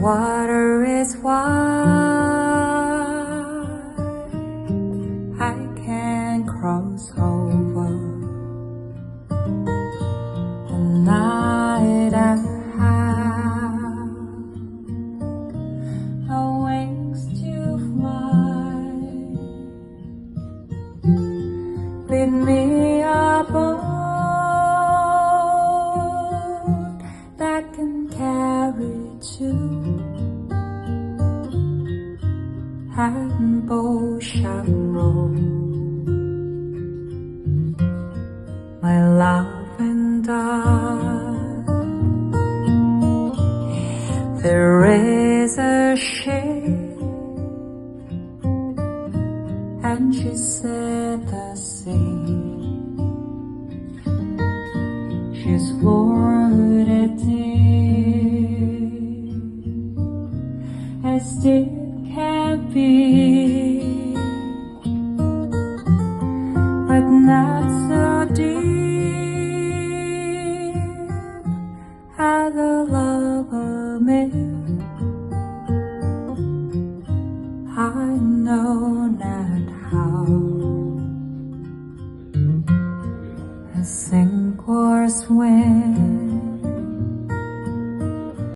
water is wide, I can cross over. The night I have no wings to fly, lead me a boat that can carry two and both shall roll. My love and I, there is a ship, and she said the sea, she's floated deep as deep can be, but not so deep as the love of me. I know not how to sink or swim.